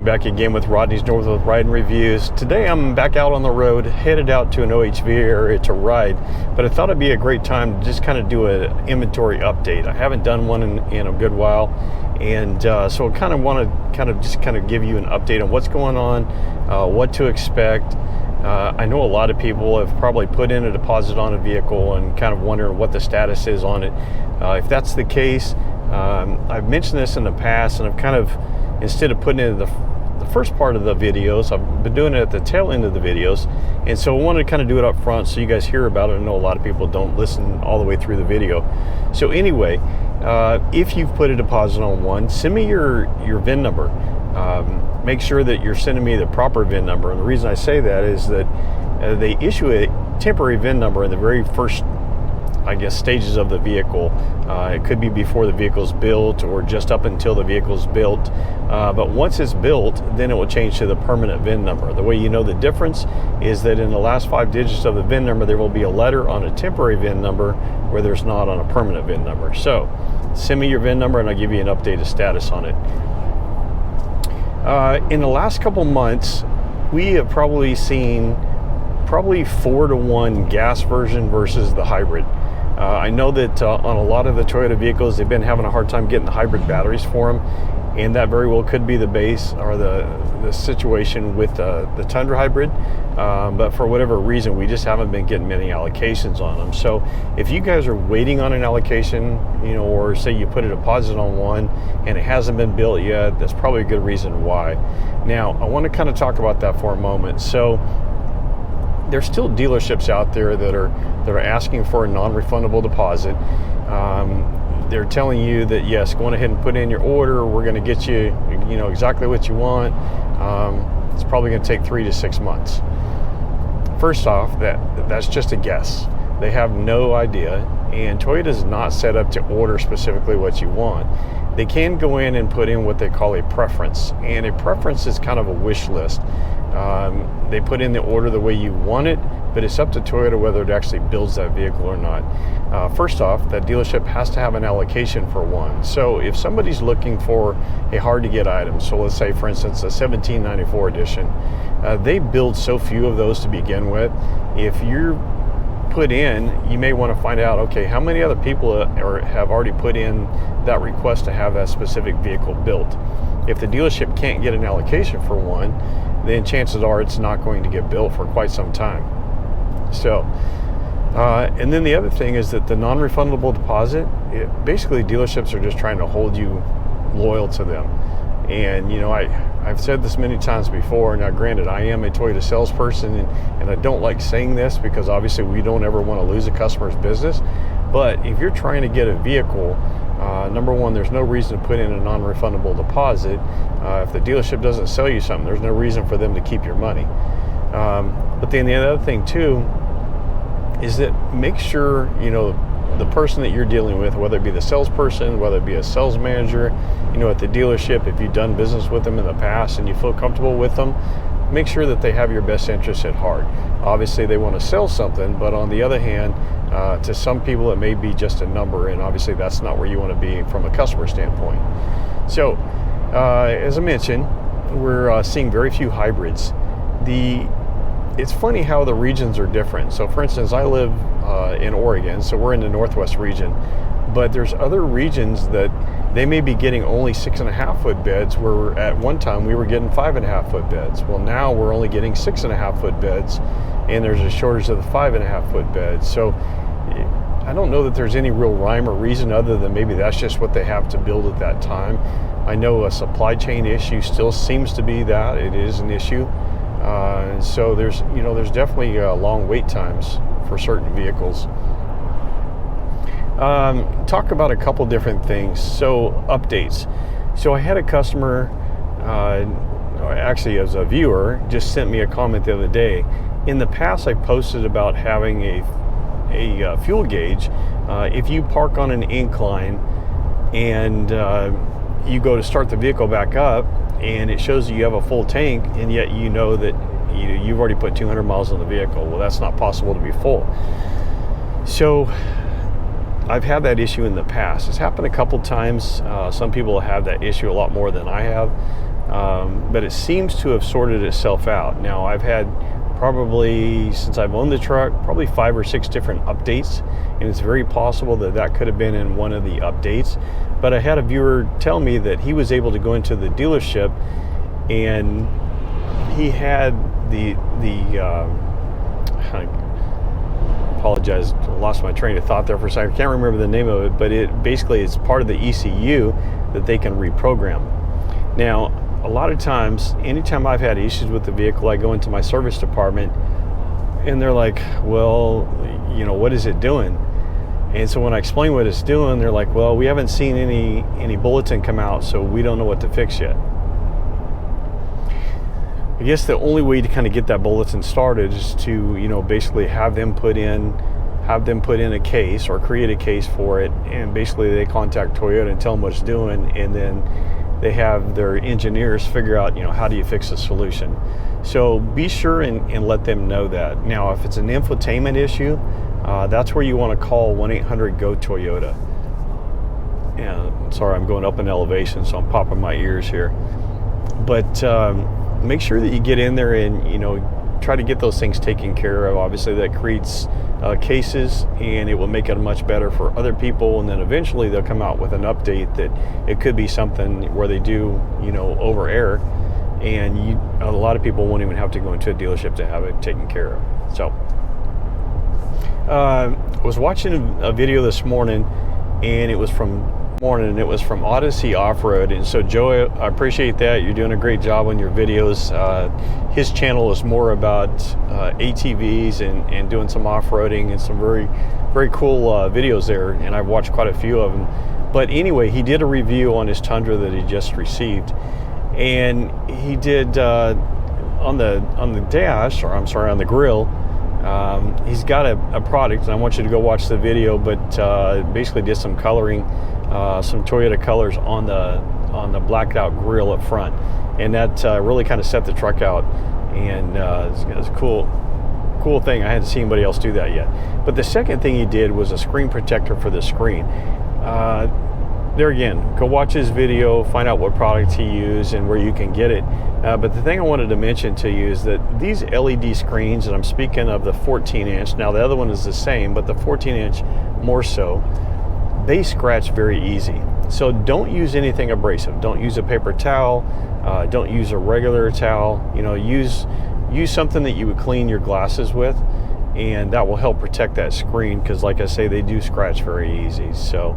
Back again with Rodney's North with Ride and Reviews. Today I'm back out on the road, headed out to an OHV area to ride, but I thought it'd be a great time to just kind of do an inventory update. I haven't done one in a good while, and so I kind of want to just give you an update on what's going on, what to expect. I know a lot of people have probably put in a deposit on a vehicle and kind of wondering what the status is on it. If that's the case, I've mentioned this in the past, and I've kind of, instead of putting it in the first part of the videos, I've been doing it at the tail end of the videos, and so I wanted to kind of do it up front so you guys hear about it. I know a lot of people don't listen all the way through the video. So anyway, if you've put a deposit on one, send me your VIN number. Make sure that you're sending me the proper VIN number, and the reason I say that is that they issue a temporary VIN number in the very first, I guess, stages of the vehicle. It could be before the vehicle's built or just up until the vehicle's built. But once it's built, then it will change to the permanent VIN number. The way you know the difference is that in the last 5 digits of the VIN number, there will be a letter on a temporary VIN number where there's not on a permanent VIN number. So send me your VIN number and I'll give you an updated status on it. In the last couple months, we have probably seen 4-to-1 gas version versus the hybrid. I know that on a lot of the Toyota vehicles, they've been having a hard time getting the hybrid batteries for them, and that very well could be the base or the situation with the Tundra hybrid. But for whatever reason, we just haven't been getting many allocations on them. So if you guys are waiting on an allocation, or say you put a deposit on one and it hasn't been built yet, that's probably a good reason why. Now, I want to kind of talk about that for a moment. So there's still dealerships out there that are asking for a non-refundable deposit. They're telling you that, yes, go on ahead and put in your order. We're going to get you, exactly what you want. It's probably going to take 3 to 6 months. First off, that's just a guess. They have no idea, and Toyota is not set up to order specifically what you want. They can go in and put in what they call a preference, and a preference is kind of a wish list. They put in the order the way you want it, but it's up to Toyota whether it actually builds that vehicle or not. First off, that dealership has to have an allocation for one. So if somebody's looking for a hard-to-get item, so let's say, for instance, a 1794 edition, they build so few of those to begin with. If you're put in, you may want to find out, okay, how many other people have already put in that request to have that specific vehicle built. If the dealership can't get an allocation for one, then chances are it's not going to get built for quite some time. So, and then the other thing is that the non-refundable deposit, basically dealerships are just trying to hold you loyal to them. And I've said this many times before. Now granted, I am a Toyota salesperson, and I don't like saying this because obviously we don't ever want to lose a customer's business. But if you're trying to get a vehicle, number one, there's no reason to put in a non-refundable deposit. If the dealership doesn't sell you something, there's no reason for them to keep your money. But then the other thing too is that make sure the person that you're dealing with, whether it be the salesperson, whether it be a sales manager, at the dealership, if you've done business with them in the past and you feel comfortable with them, make sure that they have your best interests at heart. Obviously they want to sell something, but on the other hand, to some people it may be just a number, and obviously that's not where you want to be from a customer standpoint. So as I mentioned, we're seeing very few hybrids. It's funny how the regions are different. So for instance, I live in Oregon, so we're in the Northwest region, but there's other regions that they may be getting only 6.5 foot beds, where at one time we were getting 5.5 foot beds. Well, now we're only getting 6.5 foot beds, and there's a shortage of the 5.5 foot beds. So I don't know that there's any real rhyme or reason other than maybe that's just what they have to build at that time. I know a supply chain issue still seems to be that it is an issue. So there's definitely long wait times for certain vehicles. Talk about a couple different things. So updates. So I had a customer, actually as a viewer, just sent me a comment the other day. In the past, I posted about having a fuel gauge. If you park on an incline and you go to start the vehicle back up, and it shows that you have a full tank, and yet you know that you've already put 200 miles on the vehicle. Well, that's not possible to be full. So I've had that issue in the past. It's happened a couple times. Some people have that issue a lot more than I have. but it seems to have sorted itself out. Now, I've had probably, since I've owned the truck, probably 5 or 6 different updates, and it's very possible that that could have been in one of the updates. But I had a viewer tell me that he was able to go into the dealership and he had I apologize, I lost my train of thought there for a second. I can't remember the name of it, but it basically is part of the ECU that they can reprogram. Now, a lot of times, anytime I've had issues with the vehicle, I go into my service department and they're like, well, you know, what is it doing? And so when I explain what it's doing, they're like, well, we haven't seen any bulletin come out, so we don't know what to fix yet. I guess the only way to kind of get that bulletin started is to, you know, basically have them put in a case or create a case for it, and basically they contact Toyota and tell them what it's doing, and then they have their engineers figure out, you know, how do you fix the solution. So be sure and let them know that. Now, if it's an infotainment issue, that's where you want to call 1-800-GO-TOYOTA. And sorry, I'm going up in elevation, so I'm popping my ears here. But make sure that you get in there and, you know, try to get those things taken care of. Obviously, that creates cases, and it will make it much better for other people. And then eventually they'll come out with an update that it could be something where they do, you know, over air, and a lot of people won't even have to go into a dealership to have it taken care of. So I was watching a video this morning, and it was from Odyssey Off-Road. And so, Joe, I appreciate that. You're doing a great job on your videos. His channel is more about ATVs and doing some off-roading and some very, very cool videos there, and I've watched quite a few of them. But anyway, he did a review on his Tundra that he just received, and he did on the dash, or I'm sorry, on the grill, he's got a product, and I want you to go watch the video, but basically did some coloring, some Toyota colors on the blacked out grill up front, and that really kind of set the truck out, and it's a cool thing. I hadn't seen anybody else do that yet. But the second thing he did was a screen protector for the screen. There again, go watch his video, find out what product he used and where you can get it. But the thing I wanted to mention to you is that these LED screens, and I'm speaking of the 14-inch, now the other one is the same, but the 14-inch more so, they scratch very easy. So don't use anything abrasive. Don't use a paper towel. Don't use a regular towel. You know, use something that you would clean your glasses with, and that will help protect that screen, because like I say, they do scratch very easy. So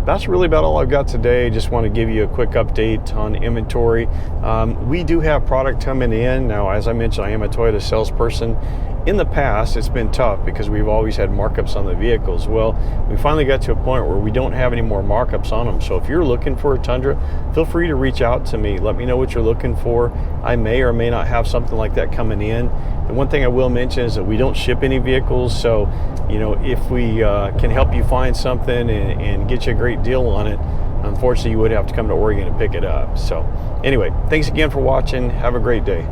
that's really about all I've got today. Just want to give you a quick update on inventory. We do have product coming in. Now, as I mentioned, I am a Toyota salesperson. In the past, it's been tough because we've always had markups on the vehicles. Well, we finally got to a point where we don't have any more markups on them. So if you're looking for a Tundra, feel free to reach out to me. Let me know what you're looking for. I may or may not have something like that coming in. The one thing I will mention is that we don't ship any vehicles. So, you know, if we can help you find something and get you a great deal on it, unfortunately, you would have to come to Oregon and pick it up. So anyway, thanks again for watching. Have a great day.